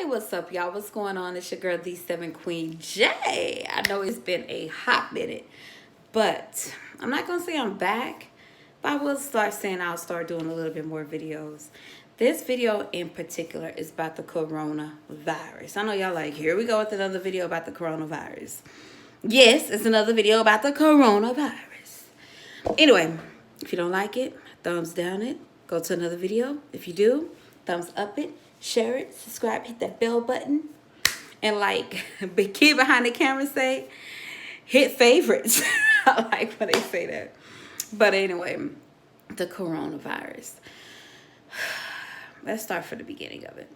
Hey, what's up, y'all? What's going on? It's your girl, D7 Queen J. I know it's been a hot minute, but I'm not going to say I'm back, but I will start saying I'll start doing a little bit more videos. This video in particular is about the coronavirus. I know y'all like, here we go with another video about the coronavirus. Yes, it's another video about the coronavirus. Anyway, if you don't like it, thumbs down it. Go to another video. If you do, thumbs up it. Share it, subscribe, hit that bell button, and like Big Kid behind the camera say, hit favorites. I like when they say that. But anyway, the coronavirus. Let's start from the beginning of it.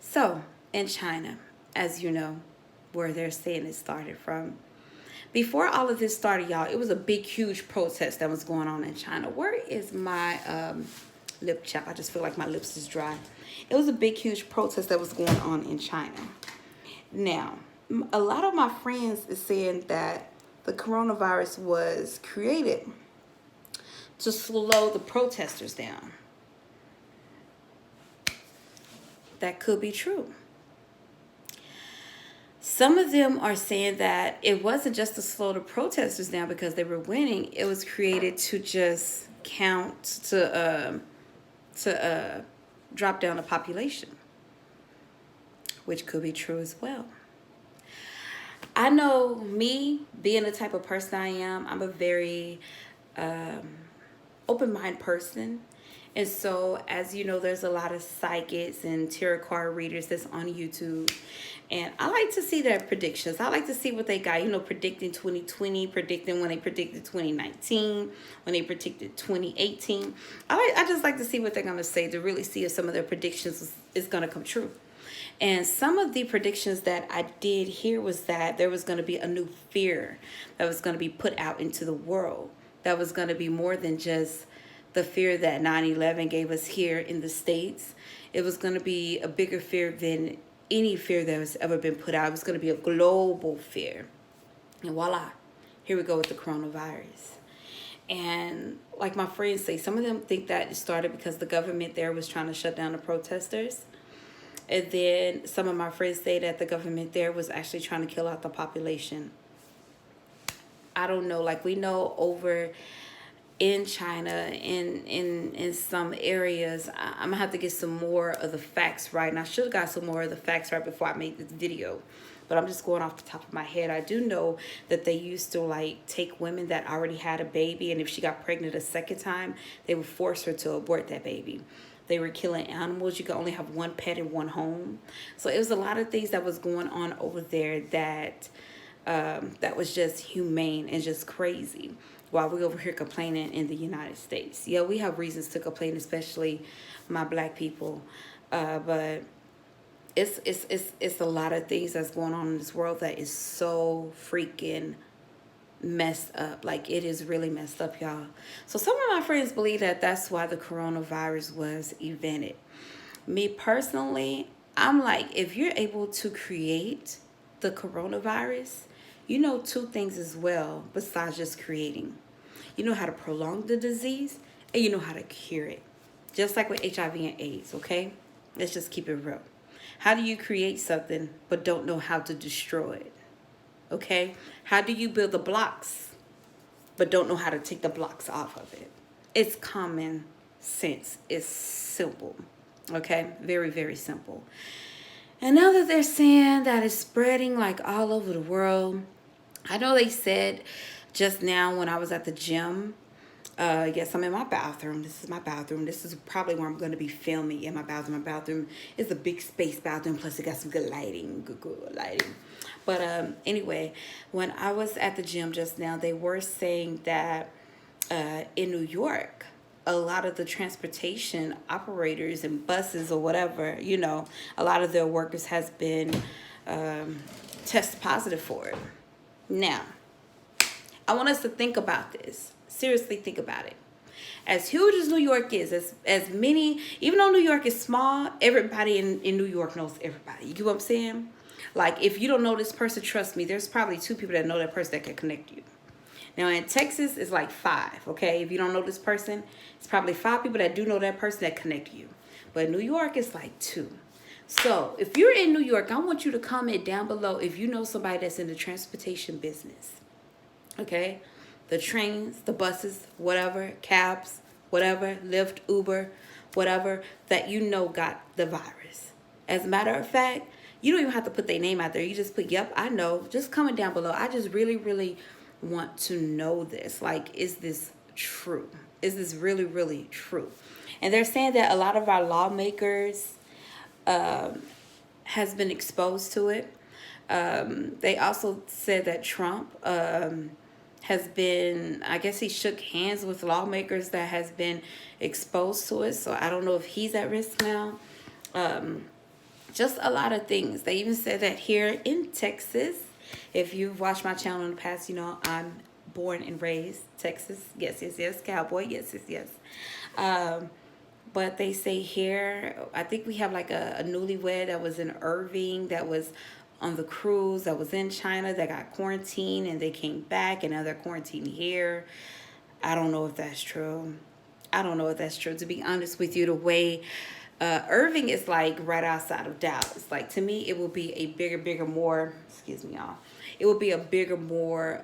So, in China, as you know, where they're saying it started from, before all of this started, y'all, it was a big, huge protest that was going on in China. Where is my lip chap? I just feel like my lips is dry. It was a big, huge protest that was going on in China. Now, a lot of my friends is saying that the coronavirus was created to slow the protesters down. That could be true. Some of them are saying that it wasn't just to slow the protesters down because they were winning. It was created to just count to drop down the population, which could be true as well. I know me being the type of person I am, I'm a very open-minded person. And so, as you know, there's a lot of psychics and tarot card readers that's on YouTube. And I like to see their predictions. I like to see what they got, you know, predicting 2020, predicting when they predicted 2019, when they predicted 2018. I just like to see what they're going to say to really see if some of their predictions is going to come true. And some of the predictions that I did hear was that there was going to be a new fear that was going to be put out into the world. That was going to be more than just the fear that 9/11 gave us here in the States. It was going to be a bigger fear than any fear that has ever been put out. It was going to be a global fear. And voila, here we go with the coronavirus. And like my friends say, some of them think that it started because the government there was trying to shut down the protesters. And then some of my friends say that the government there was actually trying to kill out the population. I don't know. Like, we know over in China, in some areas, I'm gonna have to get some more of the facts right. And I should have got some more of the facts right before I made this video, but I'm just going off the top of my head. I do know that they used to like take women that already had a baby, and if she got pregnant a second time, they would force her to abort that baby. They were killing animals. You could only have one pet in one home. So it was a lot of things that was going on over there that that was just humane and just crazy, while we over here complaining in the United States. Yeah, we have reasons to complain, especially my black people. But it's a lot of things that's going on in this world that is so freaking messed up. Like, it is really messed up, y'all. So some of my friends believe that that's why the coronavirus was invented. Me personally, I'm like, if you're able to create the coronavirus, you know two things as well besides just creating. You know how to prolong the disease, and you know how to cure it. Just like with HIV and AIDS, okay? Let's just keep it real. How do you create something but don't know how to destroy it? Okay? How do you build the blocks but don't know how to take the blocks off of it? It's common sense. It's simple. Okay? Very, very simple. And now that they're saying that it's spreading like all over the world, I know they said just now when I was at the gym, yes, I'm in my bathroom. This is my bathroom. This is probably where I'm going to be filming, in my bathroom. My bathroom is a big space bathroom, plus it got some good lighting, good lighting. But anyway, when I was at the gym just now, they were saying that in New York, a lot of the transportation operators and buses or whatever, you know, a lot of their workers has been tested positive for it. Now, I want us to think about this. Seriously, think about it. As huge as New York is, as many, even though New York is small, everybody in New York knows everybody. You get what I'm saying? Like, if you don't know this person, trust me, there's probably 2 people that know that person that can connect you. Now, in Texas, it's like 5, okay? If you don't know this person, it's probably 5 people that do know that person that connect you. But in New York, it's like 2. So if you're in New York, I want you to comment down below if you know somebody that's in the transportation business. Okay? The trains, the buses, whatever, cabs, whatever, Lyft, Uber, whatever, that you know got the virus. As a matter of fact, you don't even have to put their name out there. You just put, yep, I know. Just comment down below. I just really, really want to know this. Like, is this true? Is this really, really true? And they're saying that a lot of our lawmakers has been exposed to it. They also said that Trump has been, I guess he shook hands with lawmakers that has been exposed to it. So I don't know if he's at risk now. Just a lot of things. They even said that here in Texas, if you've watched my channel in the past, you know I'm born and raised Texas. Yes, yes, yes. Cowboy. Yes, yes, yes. But they say here, I think we have like a newlywed that was in Irving, that was on the cruise, that was in China, that got quarantined and they came back and now they're quarantined here. I don't know if that's true. I don't know if that's true. To be honest with you, the way Irving is like right outside of Dallas. Like, to me, it will be a bigger, more, excuse me, y'all. It will be a bigger, more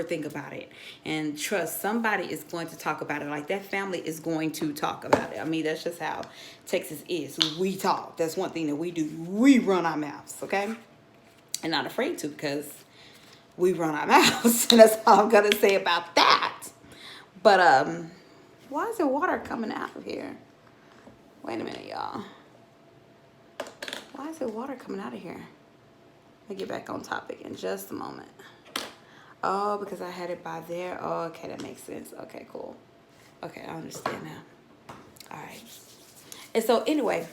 think about it, and trust somebody is going to talk about it. Like, that family is going to talk about it. I mean, that's just how Texas is. We talk. That's one thing that we do. We run our mouths, okay? And not afraid to, because we run our mouths. And that's all I'm gonna say about that. But why is there water coming out of here? Wait a minute, y'all. Why is there water coming out of here? Let me get back on topic in just a moment. Oh, because I had it by there. Oh, okay, that makes sense. Okay, cool. Okay, I understand now. All right. And so anyway,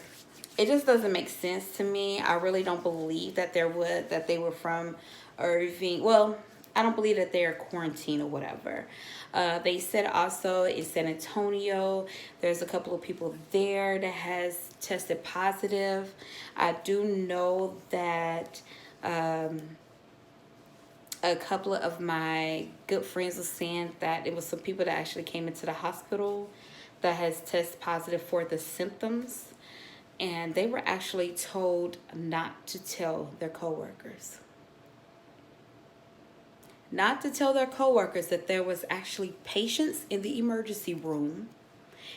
it just doesn't make sense to me. I really don't believe that they were from Irving. Well, I don't believe that they're quarantined or whatever. They said also in San Antonio, there's a couple of people there that has tested positive. I do know that a couple of my good friends were saying that it was some people that actually came into the hospital that has tested positive for the symptoms, and they were actually told not to tell their coworkers. Not to tell their coworkers that there was actually patients in the emergency room.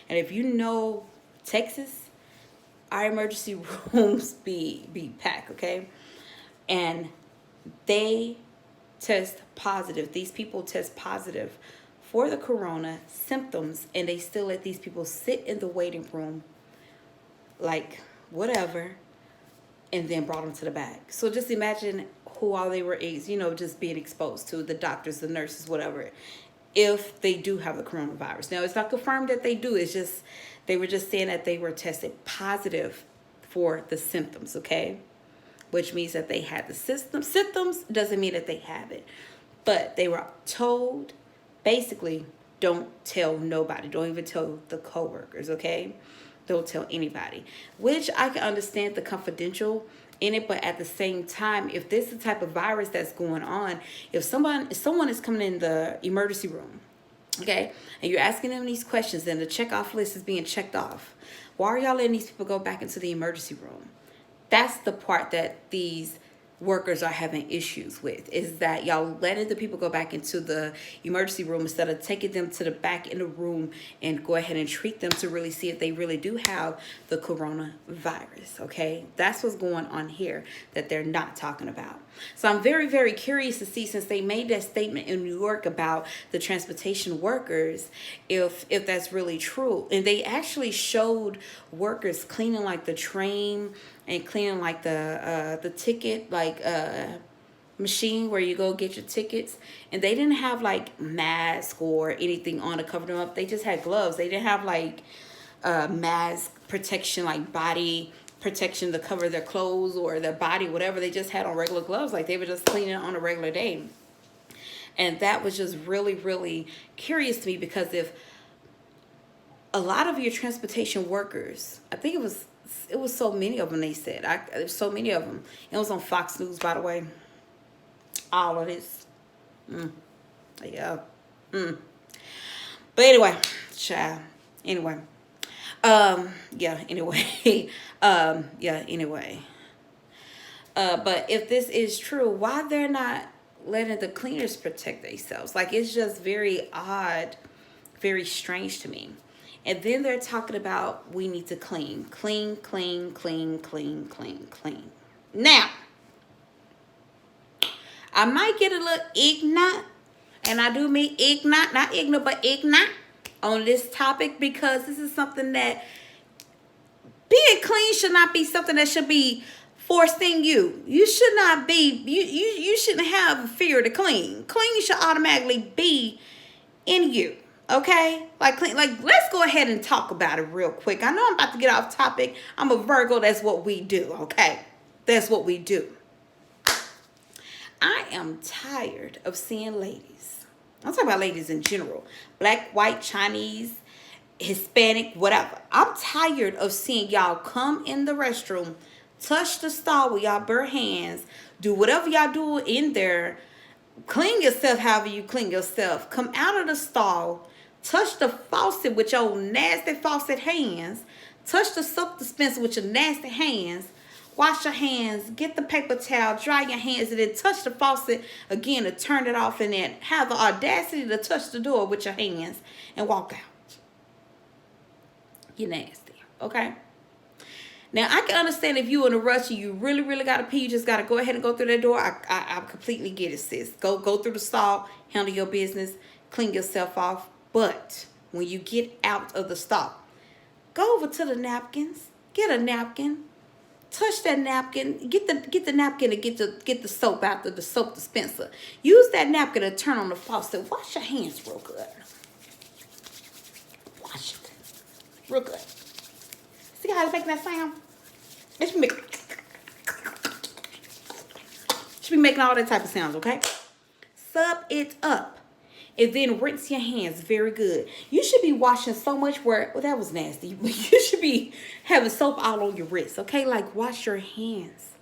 And if you know Texas, our emergency rooms be packed, okay? And they test positive. These people test positive for the corona symptoms, and they still let these people sit in the waiting room like whatever, and then brought them to the back. So just imagine who all they were, just being exposed to, the doctors, the nurses, whatever, if they do have the coronavirus. Now, it's not confirmed that they do. It's just, they were just saying that they were tested positive for the symptoms, okay? Which means that they had the symptoms doesn't mean that they have it. But they were told, basically, don't tell nobody. Don't even tell the coworkers, okay? Don't tell anybody. Which I can understand the confidential in it, but at the same time, if this is the type of virus that's going on, if someone is coming in the emergency room, okay, and you're asking them these questions, and the checkoff list is being checked off, why are y'all letting these people go back into the emergency room? That's the part that these workers are having issues with, is that y'all letting the people go back into the emergency room instead of taking them to the back in the room and go ahead and treat them to really see if they really do have the coronavirus, okay? That's what's going on here that they're not talking about. So I'm very, very curious to see, since they made that statement in New York about the transportation workers, if that's really true. And they actually showed workers cleaning like the train and cleaning like the ticket machine where you go get your tickets, and they didn't have like mask or anything on to cover them up. They just had gloves. They didn't have like mask protection, like body protection to cover their clothes or their body, whatever. They just had on regular gloves, like they were just cleaning on a regular day. And that was just really, really curious to me, because if a lot of your transportation workers, I think it was so many of them, they said. There's so many of them. It was on Fox News, by the way. All of this. Yeah. But anyway, child. Anyway. Yeah, anyway. Yeah, anyway. But if this is true, why they're not letting the cleaners protect themselves? Like, it's just very odd, very strange to me. And then they're talking about we need to clean, clean, clean, clean, clean, clean, clean. Now, I might get a little ignorant, and I do mean ignorant, not ignorant, but ignorant on this topic, because this is something that being clean should not be something that should be forcing you. You should not be, you shouldn't have fear to clean. Clean should automatically be in you. Okay? Like, clean, like, let's go ahead and talk about it real quick. I know I'm about to get off topic. I'm a Virgo. That's what we do. Okay? That's what we do. I am tired of seeing ladies. I'm talking about ladies in general. Black, white, Chinese, Hispanic, whatever. I'm tired of seeing y'all come in the restroom, touch the stall with y'all bare hands, do whatever y'all do in there, clean yourself however you clean yourself, come out of the stall, touch the faucet with your nasty faucet hands, touch the soap dispenser with your nasty hands, wash your hands, get the paper towel, dry your hands, and then touch the faucet again to turn it off, and then have the audacity to touch the door with your hands and walk out. You're nasty, okay? Now, I can understand if you're in a rush and you really, really got to pee, you just got to go ahead and go through that door. I completely get it, sis. Go through the stall, handle your business, clean yourself off. But when you get out of the stall, go over to the napkins, get a napkin, touch that napkin, get the napkin to get the soap out of the soap dispenser. Use that napkin to turn on the faucet. Wash your hands real good. Wash it real good. See how it's making that sound? It should be making all that type of sounds, okay? Sub it up. And then rinse your hands very good. You should be washing so much where, well, that was nasty. But you should be having soap all on your wrists, okay? Like, wash your hands.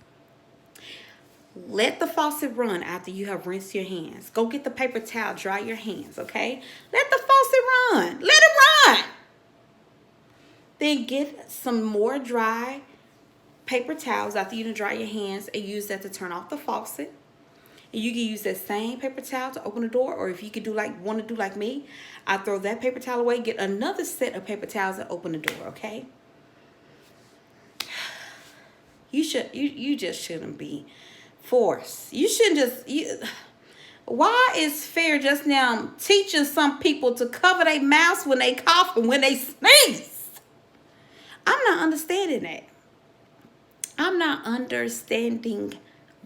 Let the faucet run after you have rinsed your hands. Go get the paper towel, dry your hands, okay? Let the faucet run. Let it run. Then get some more dry paper towels after you dry your hands and use that to turn off the faucet. And you can use that same paper towel to open the door, or if you could want to do like me, I throw that paper towel away, get another set of paper towels and open the door, okay? You just shouldn't be forced. You shouldn't just why is fair just now teaching some people to cover their mouths when they cough and when they sneeze? I'm not understanding that. I'm not understanding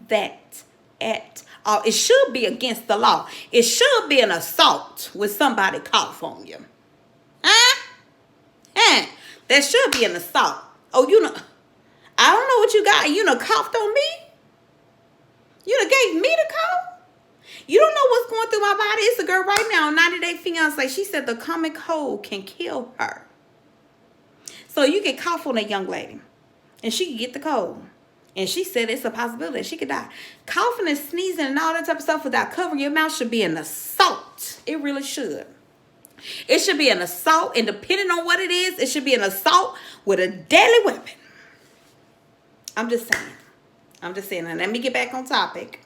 that at all. It should be against the law. It should be an assault when somebody coughs on you. Huh? That should be an assault. Oh, I don't know what you got. You done coughed on me? You done gave me the cough? You don't know what's going through my body. It's a girl right now, 90 Day Fiance. She said the common cold can kill her. So you can cough on a young lady, and she can get the cold. And she said it's a possibility she could die. Coughing and sneezing and all that type of stuff without covering your mouth should be an assault. It really should. It should be an assault, and depending on what it is, it should be an assault with a deadly weapon. I'm just saying. And let me get back on topic.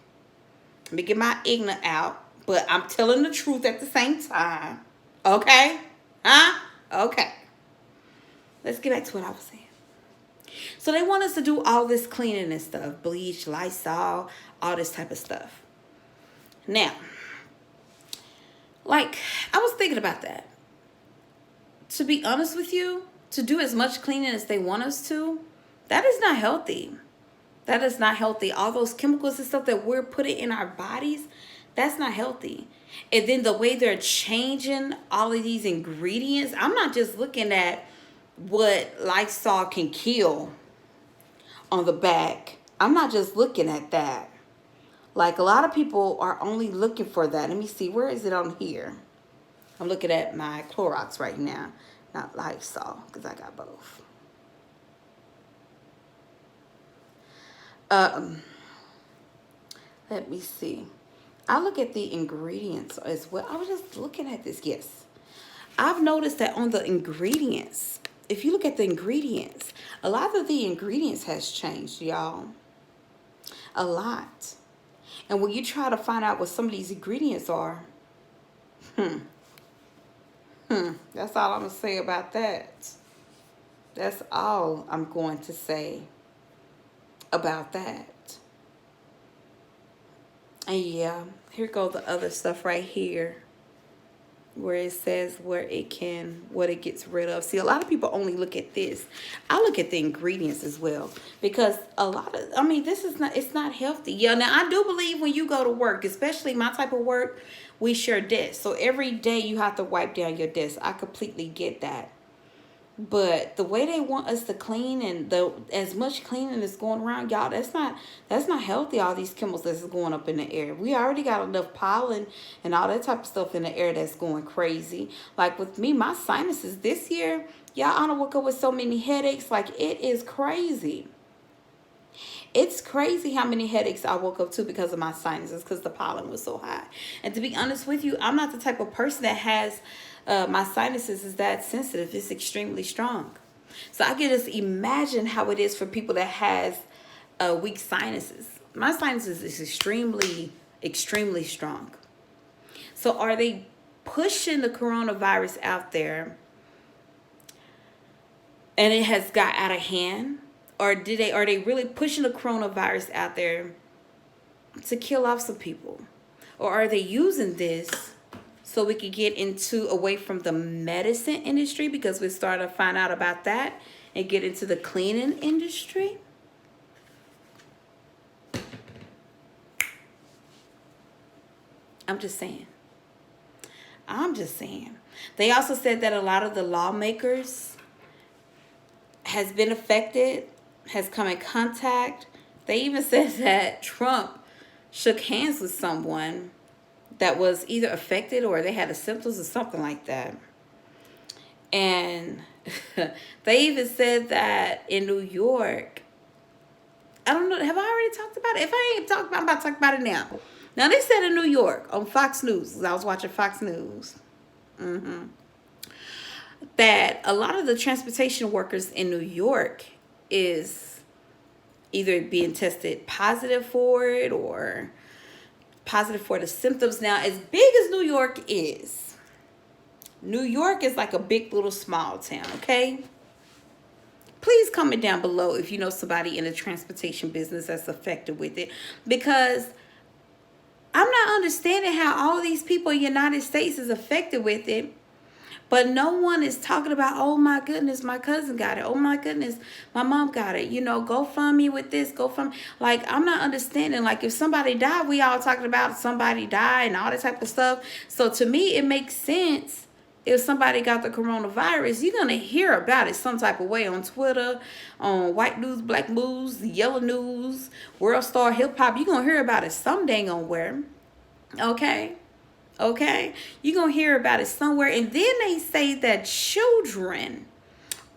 Let me get my ignorant out. But I'm telling the truth at the same time. Okay? Huh? Okay. Let's get back to what I was saying. So they want us to do all this cleaning and stuff. Bleach, Lysol, all this type of stuff. Now, like, I was thinking about that. To be honest with you, to do as much cleaning as they want us to, that is not healthy. That is not healthy. All those chemicals and stuff that we're putting in our bodies, that's not healthy. And then the way they're changing all of these ingredients, I'm not just looking at what Lysol can kill on the back. I'm not just looking at that. Like, a lot of people are only looking for that. Let me see, where is it on here? I'm looking at my Clorox right now, not Lysol, because I got both. Let me see. I look at the ingredients as well. I was just looking at this. Yes, I've noticed that on the ingredients, if you look at the ingredients, a lot of the ingredients has changed, y'all. A lot. And when you try to find out what some of these ingredients are, that's all I'm going to say about that. That's all I'm going to say about that. And yeah, here go the other stuff right here, where it says what it gets rid of. See, a lot of people only look at this. I look at the ingredients as well, because it's not healthy. Yeah, now I do believe when you go to work, especially my type of work, we share desks. So every day you have to wipe down your desk. I completely get that. But the way they want us to clean, and as much cleaning that's going around, y'all, that's not healthy. All these chemicals that's going up in the air. We already got enough pollen and all that type of stuff in the air that's going crazy. Like with me, my sinuses this year, y'all, I don't woke up with so many headaches. Like, it is crazy. It's crazy how many headaches I woke up to because of my sinuses, because the pollen was so high. And to be honest with you, I'm not the type of person that has my sinuses is that sensitive. It's extremely strong. So I can just imagine how it is for people that has weak sinuses. My sinuses is extremely, extremely strong. So are they pushing the coronavirus out there and it has got out of hand? Or are they really pushing the coronavirus out there to kill off some people? Or are they using this so we could get away from the medicine industry, because we're starting to find out about that, and get into the cleaning industry? I'm just saying. They also said that a lot of the lawmakers has been affected, has come in contact. They even said that Trump shook hands with someone that was either affected or they had the symptoms or something like that. And they even said that in New York, I don't know, have I already talked about it? If I ain't talked about it, I'm about to talk about it now. Now, they said in New York on Fox News, I was watching Fox News, that a lot of the transportation workers in New York is either being tested positive for it or positive for the symptoms. Now, as big as New York is like a big little small town, okay? Please comment down below if you know somebody in the transportation business that's affected with it, because I'm not understanding how all these people in the United States is affected with it, but no one is talking about, oh my goodness, my cousin got it. Oh my goodness, my mom got it. You know, go fund me with this, go fund me. Like, I'm not understanding. Like, if somebody died, we all talking about somebody died and all that type of stuff. So to me, it makes sense. If somebody got the coronavirus, you're going to hear about it some type of way on Twitter, on White News, Black News, Yellow News, World Star Hip Hop. You're going to hear about it some dang on where. Okay? You're going to hear about it somewhere. And then they say that children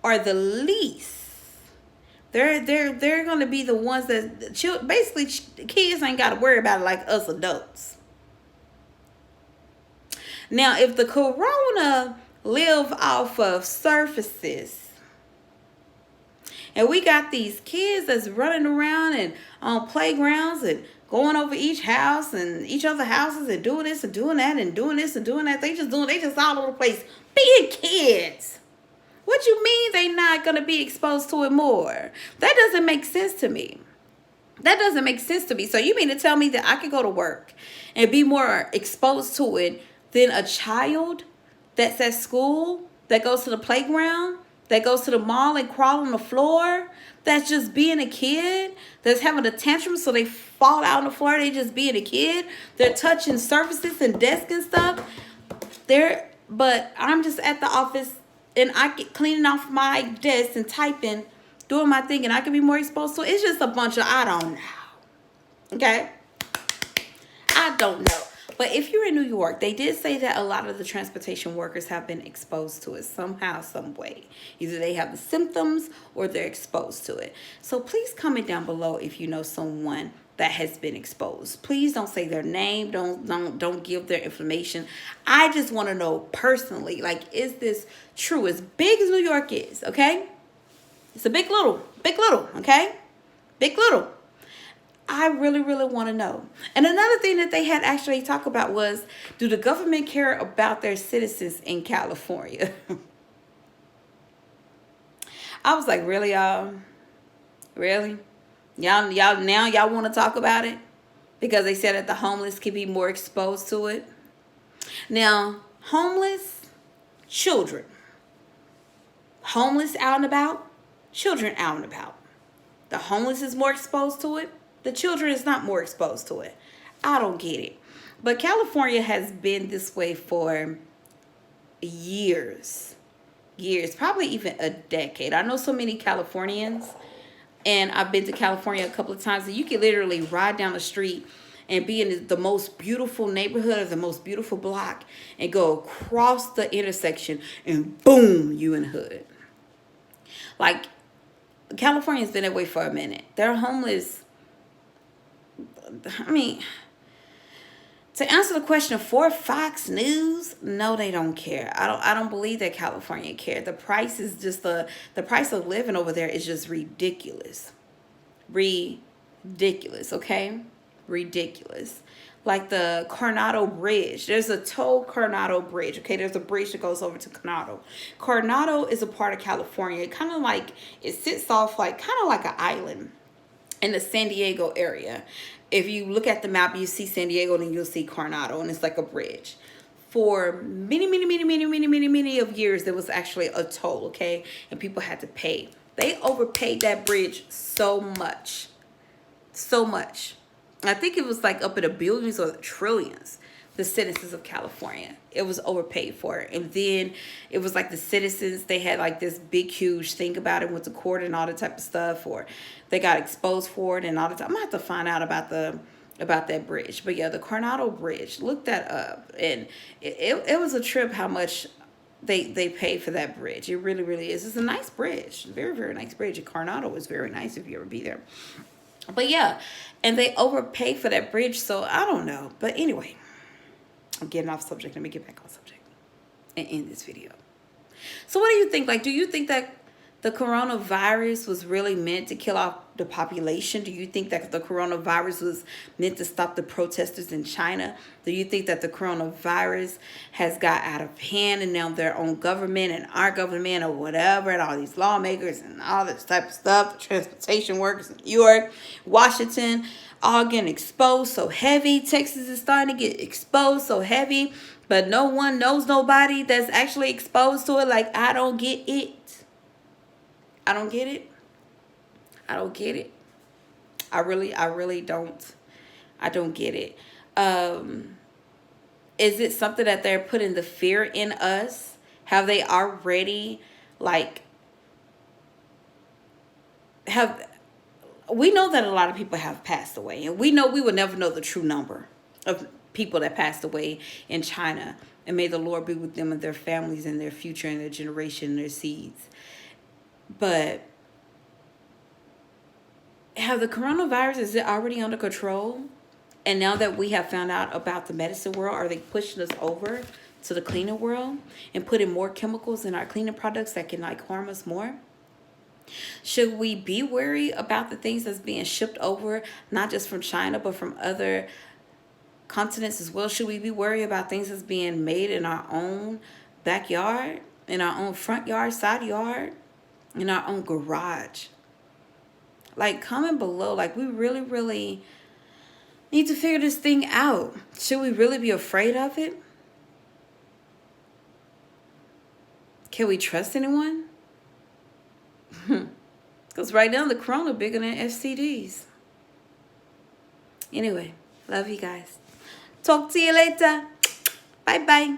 are the least. They're going to be the ones that, basically, kids ain't got to worry about it like us adults. Now, if the corona live off of surfaces, and we got these kids that's running around and on playgrounds and going over each house and each other houses and doing this and doing that and doing this and doing that. They just all over the place. Being kids. What you mean they not going to be exposed to it more? That doesn't make sense to me. So you mean to tell me that I could go to work and be more exposed to it than a child that's at school, that goes to the playground, that goes to the mall and crawl on the floor, that's just being a kid, that's having a tantrum so they fall out on the floor, they just being a kid, they're touching surfaces and desks and stuff. But I'm just at the office and I get cleaning off my desk and typing, doing my thing, and I can be more exposed to it. It's just a bunch of, I don't know. Okay? I don't know. But if you're in New York, they did say that a lot of the transportation workers have been exposed to it somehow, some way. Either they have the symptoms or they're exposed to it. So please comment down below if you know someone that has been exposed. Please don't say their name. Don't give their information. I just want to know personally, like, is this true? As big as New York is, okay? It's a big little, okay? Big little. I really, really want to know. And another thing that they had actually talked about was, do the government care about their citizens in California? I was like, really, y'all? Really? Y'all now y'all want to talk about it? Because they said that the homeless could be more exposed to it. Now, homeless children. Homeless out and about, children out and about. The homeless is more exposed to it. The children is not more exposed to it. I don't get it. But California has been this way for years. Years, probably even a decade. I know so many Californians, and I've been to California a couple of times, and you can literally ride down the street and be in the most beautiful neighborhood or the most beautiful block and go across the intersection and boom, you in the hood. Like, California's been that way for a minute. They're homeless. I mean, to answer the question for Fox News, no, they don't care. I don't believe that California cares. The price is just the price of living over there is just ridiculous. Ridiculous, okay? Ridiculous. Like the Coronado Bridge. There's a toll Coronado Bridge, okay? There's a bridge that goes over to Coronado. Coronado is a part of California. It kind of like, it sits off like, kind of like an island in the San Diego area. If you look at the map, you see San Diego, and then you'll see Coronado, and it's like a bridge. For many of years, there was actually a toll, okay? And people had to pay. They overpaid that bridge so much. So much. I think it was like up in the billions or the trillions, the citizens of California. It was overpaid for. And then it was like the citizens, they had like this big, huge thing about it, went to court and all that type of stuff, or they got exposed for it and all the time. I'm going to have to find out about that bridge. But yeah, the Coronado Bridge, look that up. And it was a trip how much they paid for that bridge. It really, really is. It's a nice bridge. Very, very nice bridge. And Coronado is very nice if you ever be there. But yeah, and they overpay for that bridge, so I don't know. But anyway, I'm getting off subject. Let me get back on subject and end this video. So what do you think? Like, do you think that the coronavirus was really meant to kill off the population? Do you think that the coronavirus was meant to stop the protesters in China? Do you think that the coronavirus has got out of hand and now their own government and our government or whatever and all these lawmakers and all this type of stuff, the transportation workers in New York, Washington, all getting exposed so heavy? Texas is starting to get exposed so heavy, but no one knows nobody that's actually exposed to it. Like, I don't get it. I don't get it. I don't get it. I really don't. I don't get it. Is it something that they're putting the fear in us? Have they already, like, we know that a lot of people have passed away, and we know we will never know the true number of people that passed away in China, and may the Lord be with them and their families and their future and their generation and their seeds. But have the coronavirus, is it already under control? And now that we have found out about the medicine world, are they pushing us over to the cleaner world and putting more chemicals in our cleaning products that can like harm us more? Should we be worried about the things that's being shipped over, not just from China, but from other continents as well? Should we be worried about things that's being made in our own backyard, in our own front yard, side yard, in our own garage? Like, comment below. Like, we really, really need to figure this thing out. Should we really be afraid of it? Can we trust anyone? Because right now the corona bigger than STDs. Anyway, love you guys. Talk to you later. Bye bye.